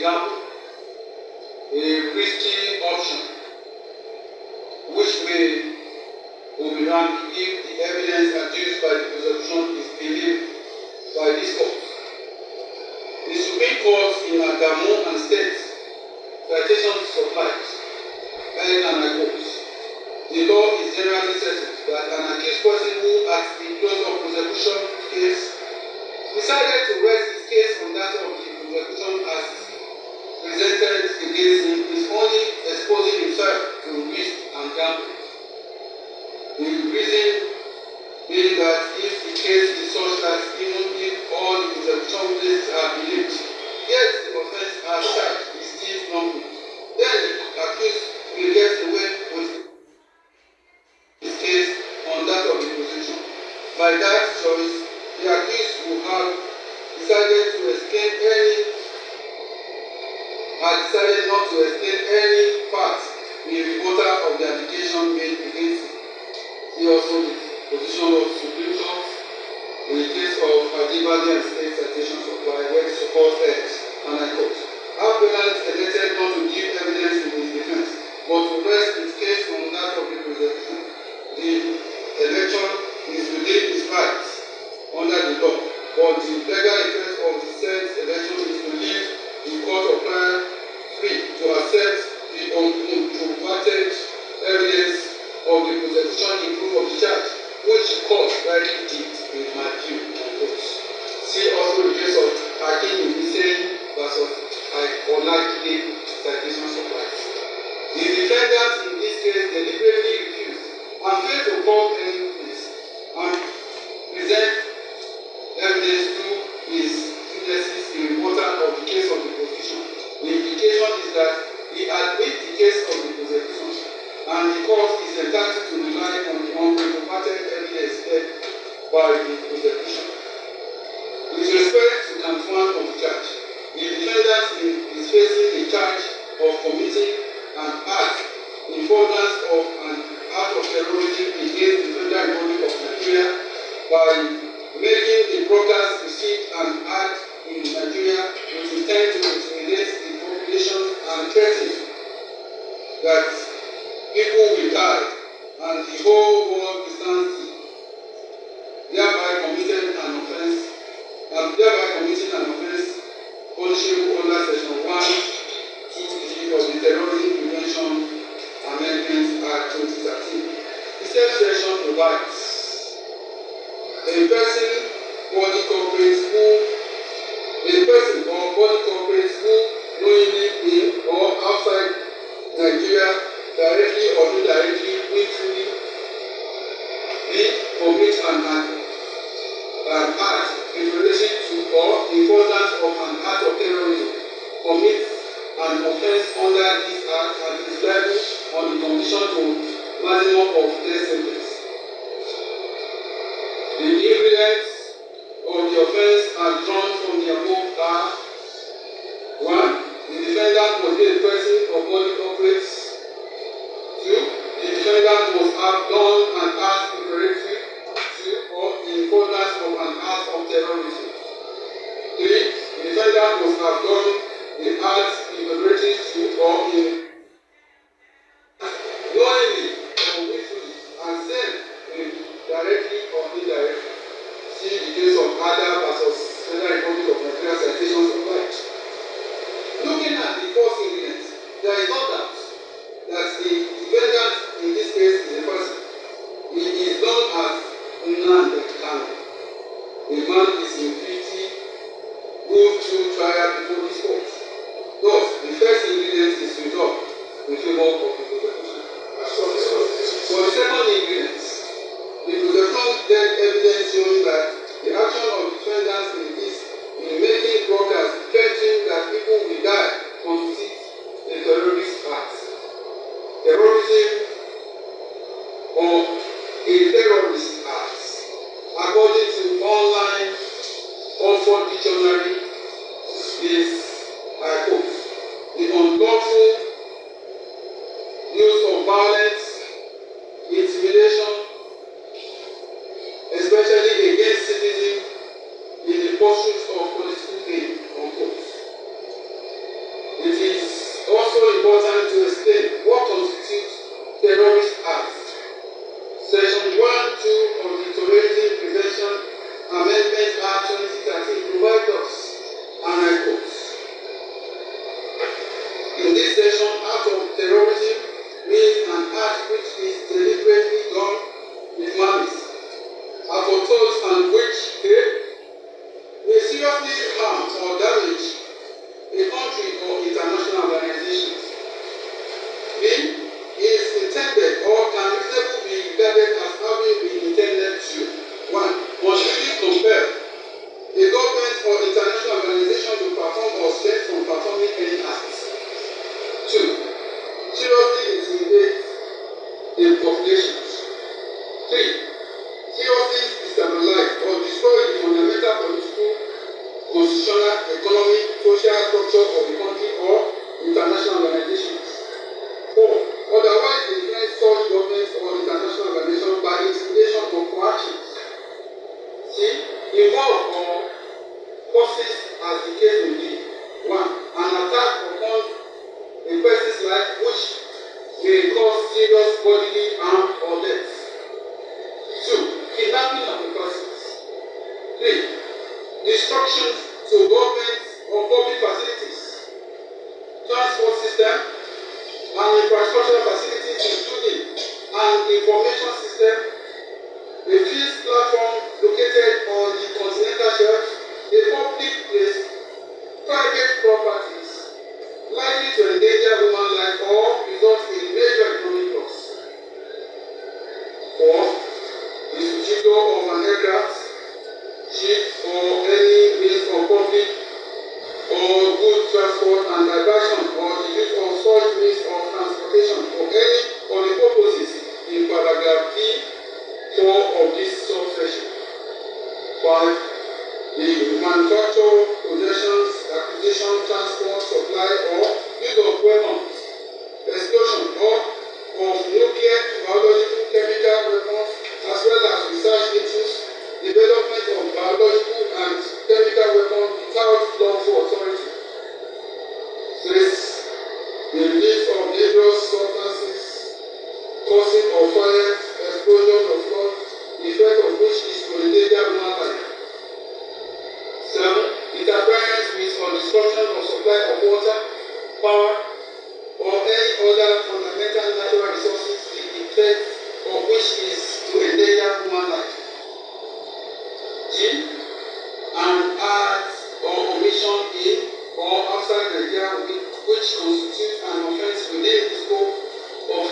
gamble, a risky option, which may boomerang if the evidence adduced by the prosecution is believed by this court. The Supreme Court in Agamo and State citations supplied, and I quote, "The law is generally settled that an accused person who, at the close of prosecution case, decided to rest his case on that of the prosecution as presented against him is only exposing himself to risk and gamble. The reason being that if the case is such that even if all the prosecution witnesses are believed, yet the offense as charged is still wrongful, then the accused will get away with his case on that of the prosecution. By that choice, the accused will have decided not to explain any part in rebuttal of the allegation made against him. See also the position of Supreme Court in the case of Adibadi and State citation supply, where the support said, and I quote, "Appellant elected not to give evidence in his defense, but to rest his case on that of the prosecution. The election is within his rights under the law, but the legal effect of the said election is to leave the court of trial free to accept the uncontroverted evidence of the prosecution in proof of the charge, which the court rightly did in my view." See also the case of Akin Hussein versus Olakide citation supplies. The defendant in this case deliberately refused and failed to come any witness and present evidence through his witnesses in rebuttal of the case of the prosecution. The implication is that he admits the case of the prosecution, and the court is entitled to rely on the uncontroverted evidence led by the prosecution. With respect to count one of the charge, the defendant is facing a charge of committing an act in furtherance of an act of terrorism against the Federal Republic of Nigeria by making a broadcast receipt and act in Nigeria with intent to intimidate the population and threaten that people will die and the whole world will stand still, thereby committing an offense punishable under Section 123 of the Terrorism Prevention Amendment Act 2013. The said section provides a person or body corporates who knowingly in or outside Nigeria, directly or indirectly, willfully commit an act in relation to or in furtherance of an act of terrorism, commits an offense under this act and is liable on the condition to maximum of death sentence. The ingredients of the offense are drawn from the above are: 1. The defendant must be a person or body corporates. 2. The defendant must have done an act preparatory to or in furtherance of an act of terrorism. 3. The defendant must have done the act preparatory to or in knowingly or willfully and said directly or indirectly. See the case of Ada versus Federal Republic of Nigeria citations applied. Looking at the first ingredient, there is no doubt that the defendant in this case is a person. He is known as Nnamdi Kanu. The man is in 50, moved through trial before this court. Thus, the first ingredient is resolved in favor of the prosecution. For the second ingredient, the prosecution gave evidence showing that the action of defendants in making broadcasts threatening that people will die constitutes a terrorist act. Terrorism or a terrorist act, according to online Oxford Dictionary, is, I quote, the unlawful use of violence, intimidation, especially against citizens in the pursuit of political gain, unquote. seriously harm or damage a country or international organization. B. Is intended or can reasonably be regarded as having been intended to 1. Must really compel a government or international organization to perform or refrain from performing any acts. 2. Seriously intimidate the populations. 3. Seriously destabilize or destroy the fundamental political, constitutional, economic, social structure of the country or international organizations. 4. Otherwise influence such governments or international organizations by intimidation or coercion. C. Involve or causes, as the case may be. 1. An attack upon a person's life which may cause serious bodily harm or death. 2. Kidnapping of the persons. 3. Destruction to governments or public facilities, transport system, and infrastructure facilities including an information system, a fixed platform located on the continental shelf, a public place, private properties, likely to endanger human life or result in major economic loss. 4. Disposal of an aircraft, ship, or any means of public or good transport and diversion or the use of such means of transportation for any of the purposes in paragraph B4 of this subsection. 5. The manufacture, possessions, acquisition, transport, supply, or use of weapons, explosion, or of nuclear, biological, chemical weapons, as well as research into development of biological and chemical weapons without lawful authority. 6. The release of dangerous substances, causing of fire, explosion of flood, the effect of which is to endanger human life. 7. Interference with or disruption of supply of water, power, or any other fundamental natural resources, the effect of which is to endanger human life. G. An act or omission in or outside Nigeria which constitutes an offence within the scope of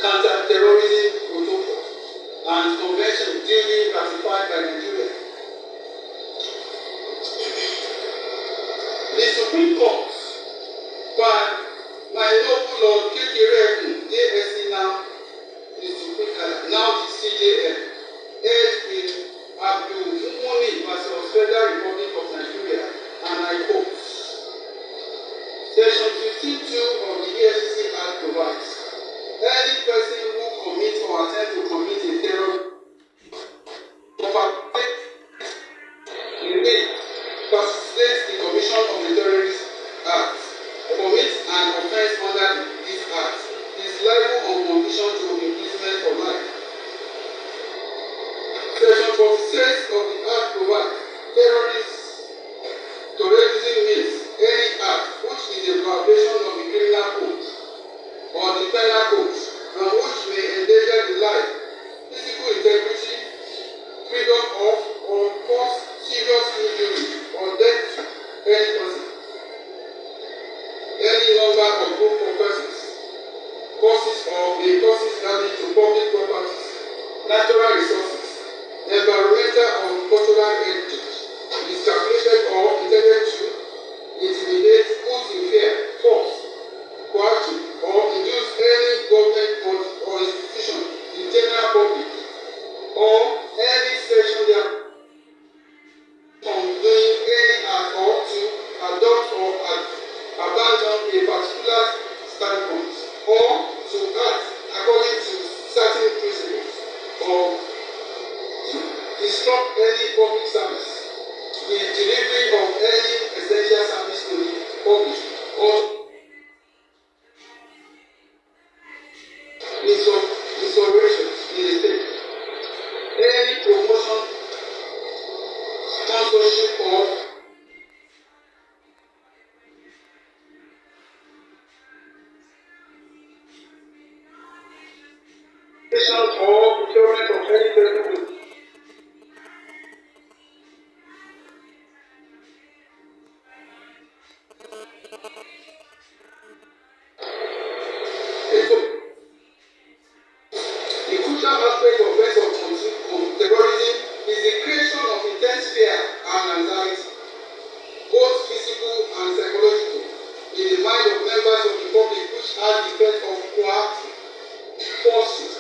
counter-terrorism protocol and convention duly ratified by Nigeria. The Supreme Court, by my noble Lord Kekereekun, JSC now the Supreme now the CJN, held in Abdul Mumuni versus Federal Republic of Nigeria, and I quote, Section 15(2) of the EFCC Act provides, any person who commits or attempts to commit a terror participates in the commission of the terrorist act, commits an offence under this act, is liable on condition to imprisonment for life. Section 46 of the Act provides terrorism means any act which is a violation of the criminal code or the penal code and which may endanger the life, physical integrity, freedom of, or cause serious injury or death to any person, as the threat of coercion, forcing,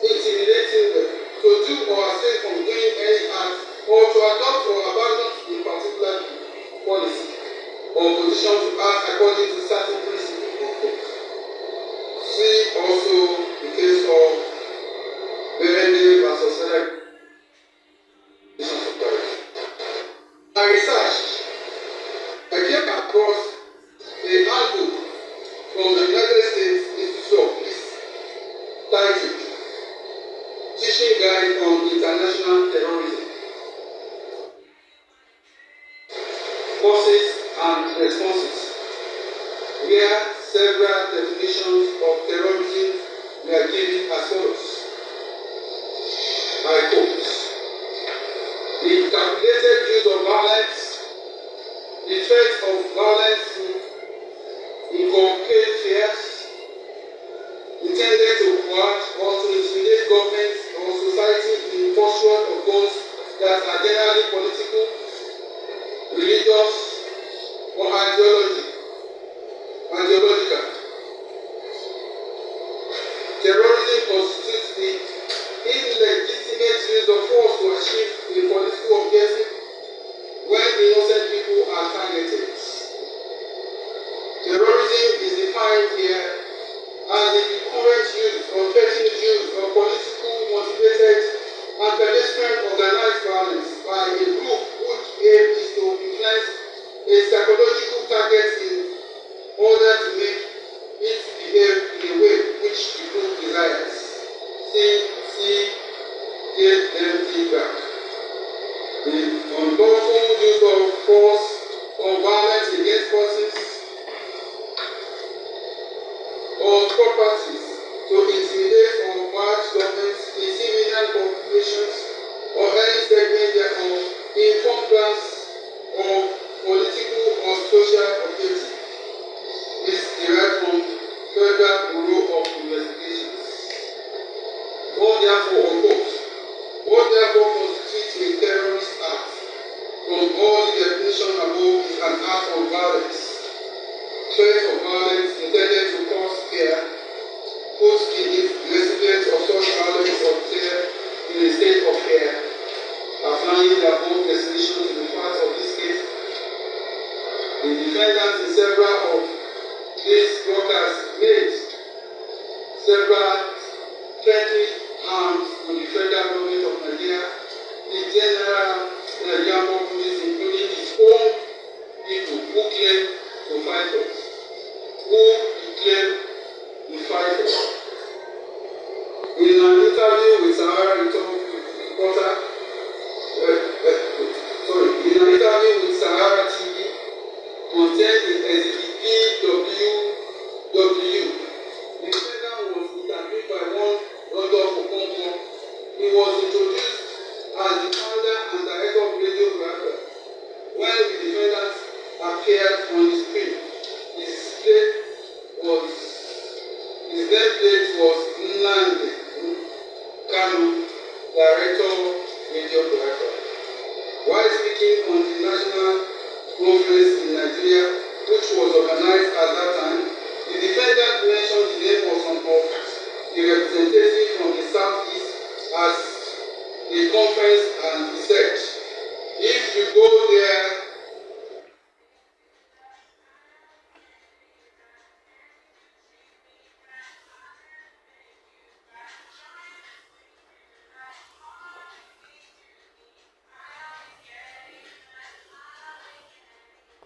intimidating them to do or abstain from doing any act or to adopt or abandon a particular policy or position to act according to certain principles or codes. See also the case of Berende versus Federal. My research, I came across a handbook from the United States Institute of Peace titled Teaching Guide on International Terrorism, Causes and Responses, where several definitions of terrorism were given as follows. I quote, the calculated use of violence, the threat of violence to inculcate fears, intended to coerce or to intimidate governments or society in pursuit of goals that are generally political, religious, or ideological. Terrorism constitutes the illegitimate use of force to achieve a political objective when innocent people are targeted. Terrorism is defined here as the current use or threatened use of political motivated and pedestrian organized violence by a group whose aim is to influence a psychological target in order to make it behave in a way which the group desires. See KMT back. The unlawful use of force or violence against persons or properties to intimidate or coerce governments, civilian populations, or any segment thereof in furtherance of political or social objectives is derived from Federal Bureau of Investigations. What therefore constitutes a terrorist act from all the definition above is an act of violence, threat of violence intended to cause fear, puts the recipients of such violence or fear in a state of fear, applying their own definition to the facts of this case. The defendants in several of these workers made several threatening harms to the federal government of Nigeria, the general Nigerian populace, including its own people who claim to fight us. In an interview with Sahara TV, contained in Exhibit PWW, the defendant was interviewed by one Rodolfo Okonkwo. He was introduced as the founder and director of Radio Biafra. When the defendant appeared on the screen, his nameplate was Nnamdi Kanu, director Radio Biafra. While speaking on the national conference in Nigeria, which was organized at that time, the defendant mentioned the name of some of the representatives from the Southeast as the conference